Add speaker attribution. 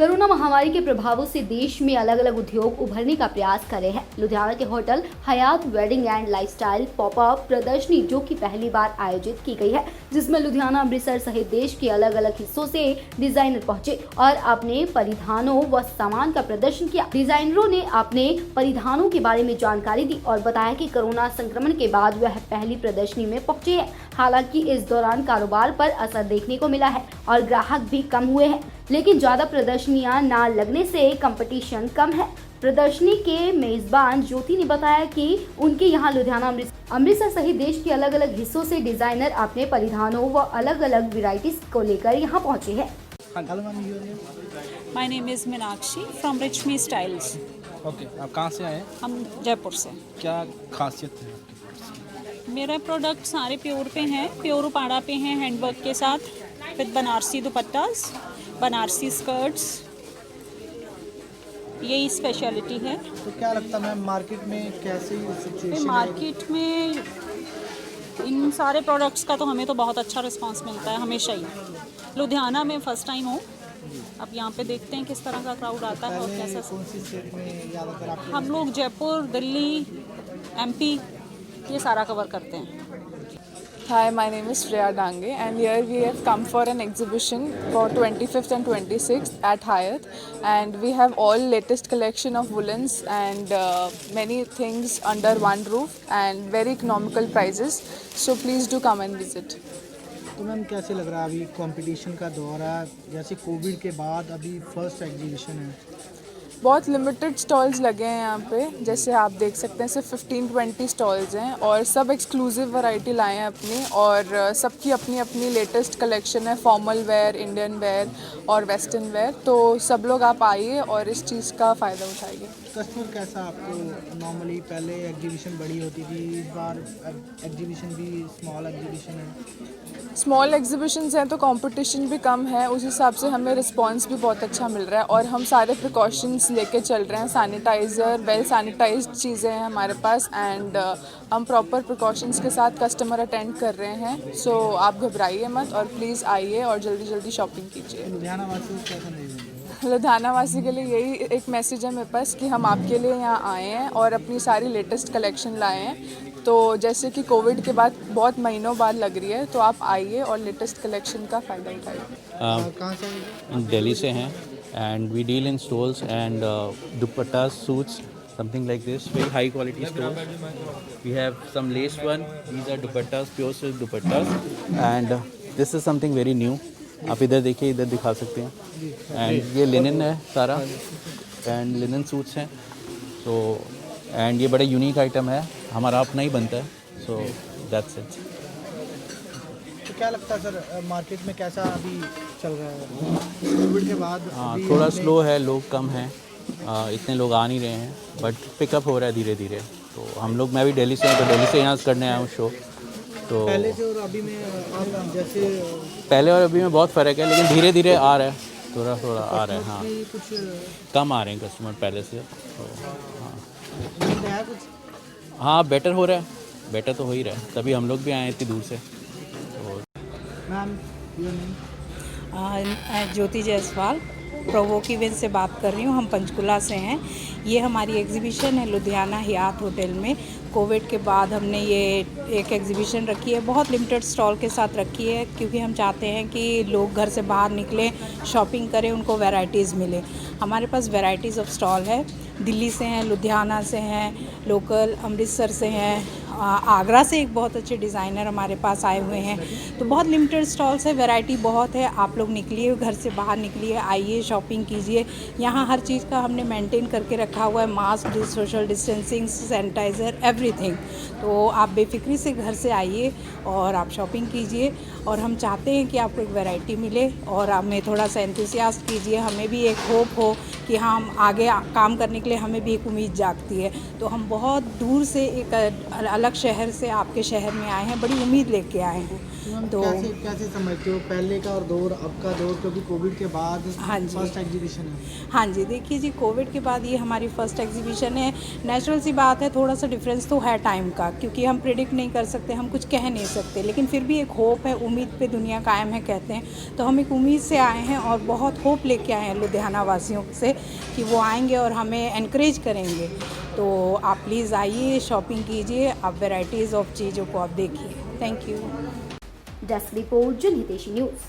Speaker 1: Corona महामारी के प्रभावों से देश में अलग अलग उद्योग उभरने का प्रयास कर रहे हैं। लुधियाना के hotel Hyatt wedding and lifestyle popup प्रदर्शनी जो कि पहली बार आयोजित की गई है, जिसमें लुधियाना, अमृतसर सहित देश के अलग अलग हिस्सों से डिजाइनर पहुंचे और अपने परिधानों व सामान का प्रदर्शन किया। डिजाइनरों ने अपने परिधानों के बारे में जानकारी दी और बताया कि कोरोना संक्रमण के बाद वह पहली प्रदर्शनी में पहुंचे हैं। हालांकि इस दौरान कारोबार पर असर देखने को मिला है और ग्राहक भी कम हुए हैं, लेकिन ज्यादा प्रदर्शनियां न लगने से कंपटीशन कम है। प्रदर्शनी के मेजबान ज्योति ने बताया कि उनके यहाँ लुधियाना, अमृतसर सहित देश के अलग अलग हिस्सों से डिजाइनर अपने परिधानों व अलग अलग वैरायटीज को लेकर यहाँ पहुँचे हैं।
Speaker 2: My name is Meenakshi from Richme styles.
Speaker 3: Okay, आप कहाँ से आए हैं?
Speaker 2: हम जयपुर से।
Speaker 3: क्या खासियत है आपके प्रोडक्ट्स की?
Speaker 2: मेरा प्रोडक्ट सारे प्योर पे हैं, प्योर उपाड़ा पे हैं हैंडवर्क के साथ, विद बनारसी दुपट्टास, बनारसी स्कर्ट्स, यही स्पेशलिटी है।
Speaker 4: तो क्या लगता है मैम, मार्केट में कैसी सिचुएशन है?
Speaker 2: मार्केट में इन सारे प्रोडक्ट्स का तो हमें तो बहुत अच्छा रिस्पांस मिलता है हमेशा ही। लुधियाना में फ़र्स्ट टाइम हो, अब यहाँ पे देखते हैं किस तरह का क्राउड आता है और कैसा।
Speaker 4: कौन सी स्टेट में ज़्यादातर आप?
Speaker 2: हम लोग जयपुर, दिल्ली, एमपी ये सारा कवर करते हैं।
Speaker 5: Hi, my name is Freya Dange and here we have come for an exhibition for 25th and 26th at Hyatt, and we have all latest collection of woolens and many things under one roof and very economical prices, so please do come and visit.
Speaker 4: तो ma'am कैसे लग रहा है अभी competition का दौर है, जैसे कोविड के बाद अभी फर्स्ट एग्जीबिशन है?
Speaker 5: बहुत लिमिटेड स्टॉल्स लगे हैं यहाँ पे, जैसे आप देख सकते हैं सिर्फ 15-20 स्टॉल्स हैं और सब एक्सक्लूसिव वैरायटी लाए हैं अपनी, और सबकी अपनी अपनी लेटेस्ट कलेक्शन है, फॉर्मल वेयर, इंडियन वेयर और वेस्टर्न वेयर। तो सब लोग आप आइए और इस चीज़ का फ़ायदा उठाइए।
Speaker 4: कस्टमर कैसा आपको? नॉर्मली पहले एग्जीबिशन बड़ी होती थी, इस बार एग्जीबिशन भी स्मॉल एग्जीबिशन है।
Speaker 5: स्मॉल एग्जीबिशंस हैं तो कंपटीशन भी कम है, उस हिसाब से हमें रिस्पांस भी बहुत अच्छा मिल रहा है और हम सारे प्रिकॉशंस लेके चल रहे हैं। सैनिटाइज़र, वेल सैनिटाइज्ड चीज़ें हैं हमारे पास एंड हम प्रॉपर प्रिकॉशंस के साथ कस्टमर अटेंड कर रहे हैं। सो आप घबराइए मत और प्लीज़ आइए और जल्दी जल्दी शॉपिंग कीजिए।
Speaker 4: लुधियाना वासियों को कैसा नहीं है?
Speaker 5: लुधियाना वासी के लिए यही एक मैसेज है मेरे पास कि हम आपके लिए यहाँ आए हैं और अपनी सारी लेटेस्ट कलेक्शन लाए हैं। तो जैसे कि कोविड के बाद बहुत महीनों बाद लग रही है, तो आप आइए और लेटेस्ट कलेक्शन का फ़ायदा उठाइए।
Speaker 4: कहाँ से आए?
Speaker 6: दिल्ली से हैं and we deal in stoles and dupattas, suits, something like this, very high quality stoles. We have some lace one, these are dupattas, pure silk dupattas, and this is something very new. आप इधर देखिए, इधर दिखा सकते हैं। And ये linen है सारा, एंड लिनन सूट्स हैं। सो एंड ये बड़ा यूनिक आइटम है, हमारा अपना ही बनता है। So that's it.
Speaker 4: तो क्या लगता है सर, मार्केट में कैसा अभी चल रहा है कोविड के बाद?
Speaker 6: हाँ, थोड़ा स्लो है, लोग कम हैं, इतने लोग आ नहीं रहे हैं, बट पिकअप हो रहा है धीरे धीरे। तो हम लोग, मैं भी दिल्ली से हूँ, तो दिल्ली से यहाँ करने आया हूँ शो। तो
Speaker 4: पहले से और अभी में आप जैसे
Speaker 6: पहले और अभी में बहुत फ़र्क है, लेकिन धीरे धीरे आ रहा है, थोड़ा थोड़ा आ रहा है। हाँ,
Speaker 4: कुछ
Speaker 6: कम आ रहे हैं कस्टमर पहले से। तो हाँ
Speaker 4: है कुछ?
Speaker 6: हाँ, बेटर हो रहा है, बेटर तो हो ही रहा है, तभी हम लोग भी आए इतनी दूर से।
Speaker 4: Ma'am your name?
Speaker 2: Jyoti Jaiswal, provoke event से बात कर रही हूँ। हम पंचकुला से हैं। ये हमारी एग्जीबिशन है लुधियाना हयात होटल में। कोविड के बाद हमने ये एक एग्जीबिशन रखी है, बहुत लिमिटेड स्टॉल के साथ रखी है, क्योंकि हम चाहते हैं कि लोग घर से बाहर निकलें, शॉपिंग करें, उनको वैरायटीज़ मिले। हमारे पास वैरायटीज़ ऑफ स्टॉल है, दिल्ली से हैं, लुधियाना से हैं, लोकल अमृतसर से हैं, आगरा से एक बहुत अच्छे डिज़ाइनर हमारे पास आए हुए हैं। तो बहुत लिमिटेड स्टॉल्स है, वैरायटी बहुत है। आप लोग निकलिए, घर से बाहर निकलिए, आइए, शॉपिंग कीजिए। यहाँ हर चीज़ का हमने मेंटेन करके रखा हुआ है, mask, social distancing, sanitiser, everything. तो आप बेफिक्री से घर से आइए और आप शॉपिंग कीजिए, और हम चाहते हैं कि आपको एक वैरायटी मिले और हमें थोड़ा सा एंथुसियास्ट कीजिए। हमें भी एक होप हो कि हाँ, हम आगे काम करने के लिए हमें भी एक उम्मीद जागती है। तो हम बहुत दूर से एक अलग अलग शहर से आपके शहर में आए हैं, बड़ी उम्मीद लेके आए हैं।
Speaker 4: तो कैसे समझते हो पहले का और दौर अब का दौर, क्योंकि कोविड के बाद
Speaker 2: हाँ जी।
Speaker 4: फर्स्ट एग्जीबिशन है।
Speaker 2: हाँ जी, देखिए जी, कोविड के बाद ये हमारी फर्स्ट एग्जीबिशन है। नेचुरल सी बात है, थोड़ा सा डिफरेंस तो है टाइम का, क्योंकि हम प्रिडिक्ट नहीं कर सकते, हम कुछ कह नहीं सकते, लेकिन फिर भी एक होप है, उम्मीद पे दुनिया कायम है कहते हैं। तो हम एक उम्मीद से आए हैं और बहुत होप लेके आए हैं लुधियाना वासियों से कि वो आएंगे और हमें एनकरेज करेंगे। तो आप प्लीज़ आइए, शॉपिंग कीजिए, आप वैराइटीज़ ऑफ चीज़ों को आप देखिए। Thank you.
Speaker 1: Desk report, Janhiteshi news.